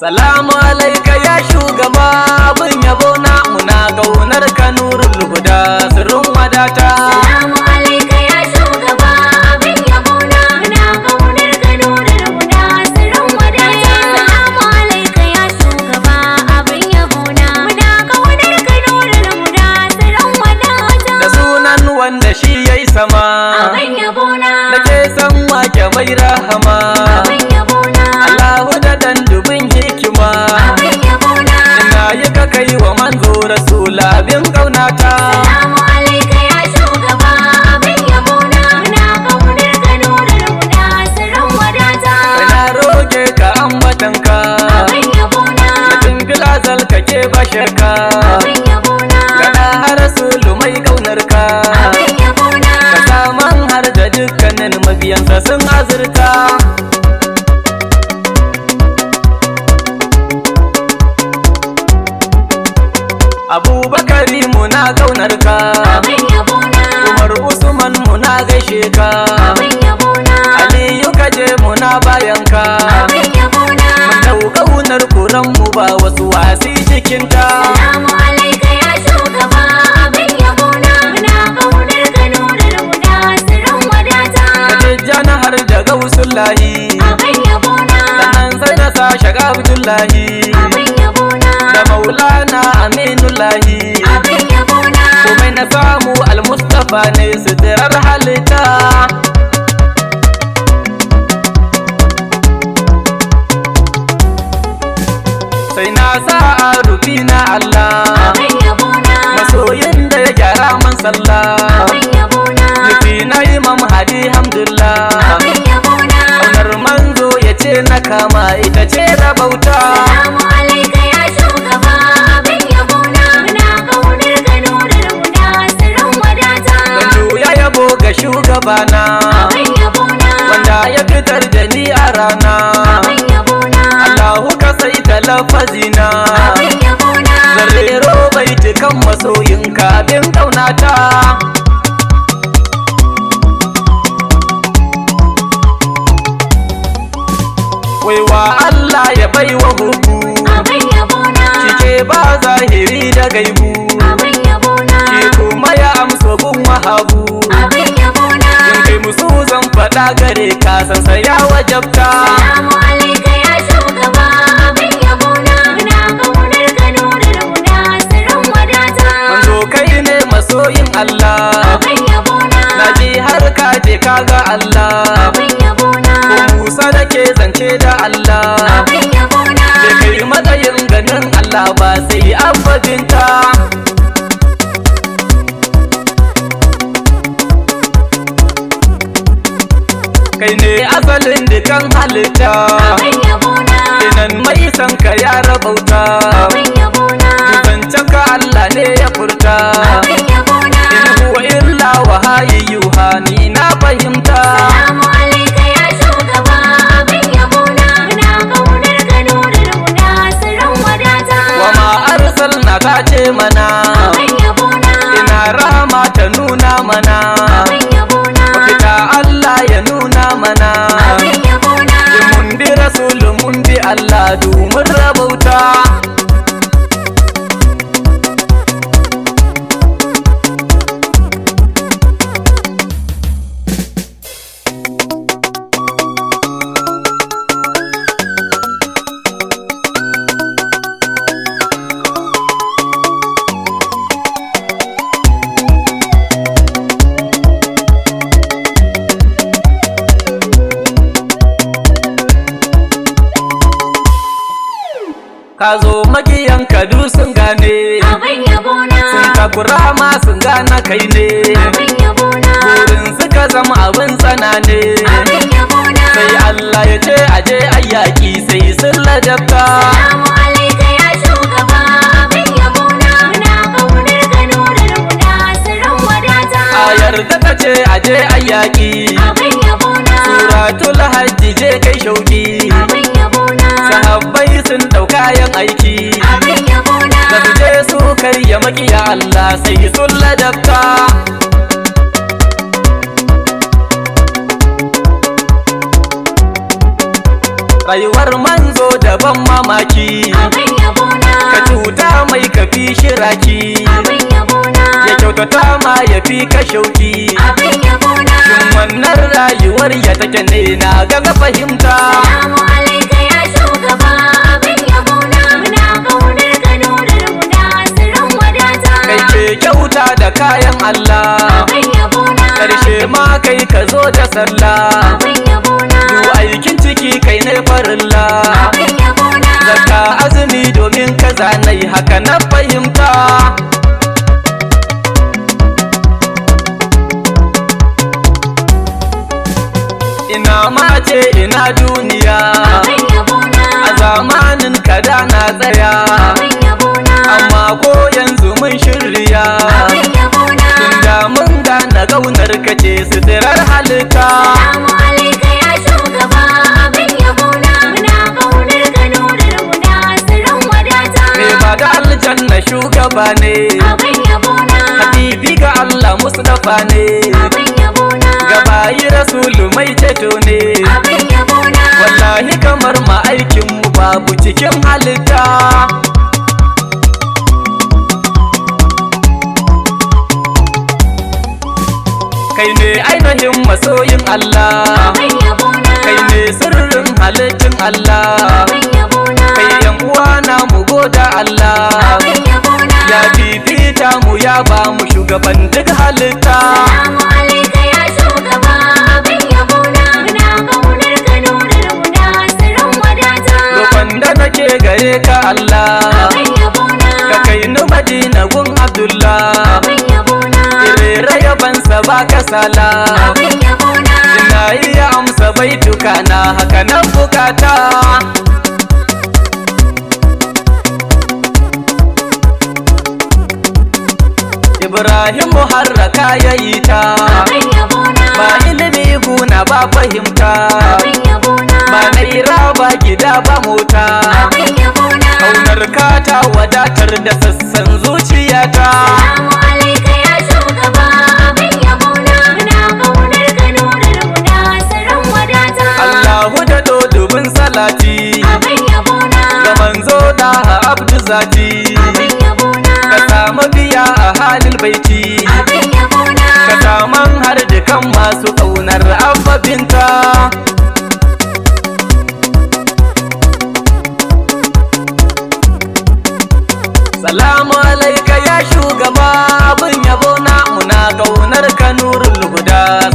Salamu alaika ya shugaba abin yabo na muna kaunar ka nurul huda sirrin wadata. Salamu alaika ya shugaba abin yabo na muna kaunar ka nurul huda sirrin wadata. Salamu alaika ya shugaba abin yabo na muna kaunar ka nurul huda sirrin wadata. Da sunan wanda shi yayi sama abin yabo na nake san wake mai rahama. abin yabo na Allahu da dan dubin hikima abin yabo na ina yi ka kai wa manzo rasula bin kaunata. Salamu alaika ya shugaba abin yabo na muna kaunar ka nurul huda sirrin wadata. Ina roke ka ambatanka abin yabo na mutum bilazal kake ba shakka. abin yabo na Gana har rasulu mai kaunarka abin yabo na ka saman har da dukkanin mabiyansa sun azurta. Abubakari muna kaunarka abin yabo na Umar Usman muna gaishe ka abin yabo na Aliyu kaje muna bayanka abin yabo na Dau kaunar kuran mu ba wasu wasi cikinta. Salamu alaika ya shugaba abin yabo na muna kaunar ka nurul huda sirrin wadata. Tijjana har da Gausullahi abin yabo na sannan sai na sa Shaga Abdullahi abin yabo na da Maulana Aminullahi. abin yabo na Komai na samu Al-Mustafa ne suturar halitta. Sai na sa a rufi na Allah abin yabo na masoyin da ya gyara man sallah. abin yabo na Nufi na Imam Hadi Hamdulillah abin yabo na Kaunar manzo ya ce na kama ita ce rabauta. Salamu alaika ya shugaba abin yabo na muna kaunar ka nurul huda sirrin wadata. Gandu ya yabo ga shugabana abin yabo na wanda ya fitar da ni a rana. abin yabo na Allahu ka sai talafazina abin yabo na zarrero baitukan masoyinka bin kaunata. Waiwa Allah ya baiwa hubu abin yabo na Kike ba zahiri da gaibu abin yabo na Ki kuma ya amsa gun wahabu abin yabo na In kai musu zan faɗa gare ka san sa ya wajabta. Salamu alaika ya shugaba abin yabo na muna kaunar ka nurul huda sirrin wadata. Manzo kai ne masoyin Allah abin yabo na na ji har ka je ka ga Allah. abin yabo na Ko Musa nake zance da Allah abin yabo na da kai matsayin ganin Allah ba sai abadinta. Kai ne asalin dukan halitta abin yabo na kenan mai san ka ya rabauta. abin yabo na Zancen ka Allah ne ya furta abin yabo na in huwa illa wahayyuha ni na fahimta. Salamu alaika ya shugaba abin yabo na muna kaunar ka nurul huda sirrin wadata. Wa ma arsalna ka ce mana abin yabo na ina rahama ta nuna mana abin yabo na fita Allah ya nuna mana abin yabo na mun bi rasulu mun bi Allah domin rabauta. Ka zo makiyan kadu sun gane abin yabo na sun takura ma sun gane kai ne abin yabo na burin suka zama abin tsana ne abin yabo na sai Allah ya ce aje ayyaki sai sun ladabta. Salamu alaika ya shugaba abin yabo na muna kaunar ka nurul huda sirrin wadata. Ayar da ta ce aje ayyaki abin yabo na suratul hajji je kai shauki abin yabo na sahabbai sun dauka yan aiki abin yabo na da su je su karya makiya Allah sai sun ladabta. Rayuwar manzo daban mamaki, abin yabona, ka cuta mai kafi shiraki, abin yabona, ya kyautata ma ya fi ka shauki. abin yabona. Shin wannan rayuwar ya take ne na ga na fahimta. Salamu alaika ya shugaba, abin yabona. Muna ƙaunar ka nurar huda, sirrin wadata. Kai ke kyauta da kayan Allah, Abin yabona, ƙarshe ma kai ka zo da sallah. abin yabona, Du aikin ciki kai ne farilla, abin yabona. zakka azumi domin ka zanai haka na fahimta. Ina mace ina duniya, Abin yabona, a zamanin kada na tsaya, abin yabona, amma ko yanzu mun shirya. abin yabona. Tunda mun gane gaunar ka ce suturar halitta. Salamu alaika ya shugaba, abin yabona. Muna ƙaunar ka nurar huda, sirrin wadata. Me ba da aljanna shugaba ne, Abin yabona, habibi ga Allah Mustapha ne, abin yabona, gabayi rasulu mai ceto ne. abin yabona. Wallahi kamar ma'aikinmu babu cikin halitta. Kai ne ainihin masoyin Allah, Abin yabona, kai ne sirrin halittin Allah. abin yabona, Kai yan uwana mu goda Allah, abin yabona. ya bibita mu ya ba mu shugaban duk halitta. Salamu alaika ya shugaba, abin yabona. Muna ƙaunar ka nurar huda, sirrin wadata. Roƙon da nake gare ka Allah, Abin yabona, ka kai ni Madina gun Abdullah. abin yabona, Rera yabansa ba kasala, abin yabona. ina iya amsa baituka na haka na bukata. Ibrahim harraka ya yi ta, Abin yabona, ba ilimi guna ba fahimta, abin yabona, ba naira ba gida ba mota. abin yabona. Kaunar ka ta wadatar da sassan zuciyata. Salamu alaika ya shugaba, abin yabona. Muna ƙaunar ka nurar huda, sirrin wadata. Allahu da dodubin salati, Abin yabona, ga manzo da abdu zati. abin yabona, Ka samu biya a halin baiti, abin yabona. ka saman har dukan masu ƙaunar ababinta. Salamu alaika ya shugaba, abin yabo na muna ƙaunar ka nurul huda.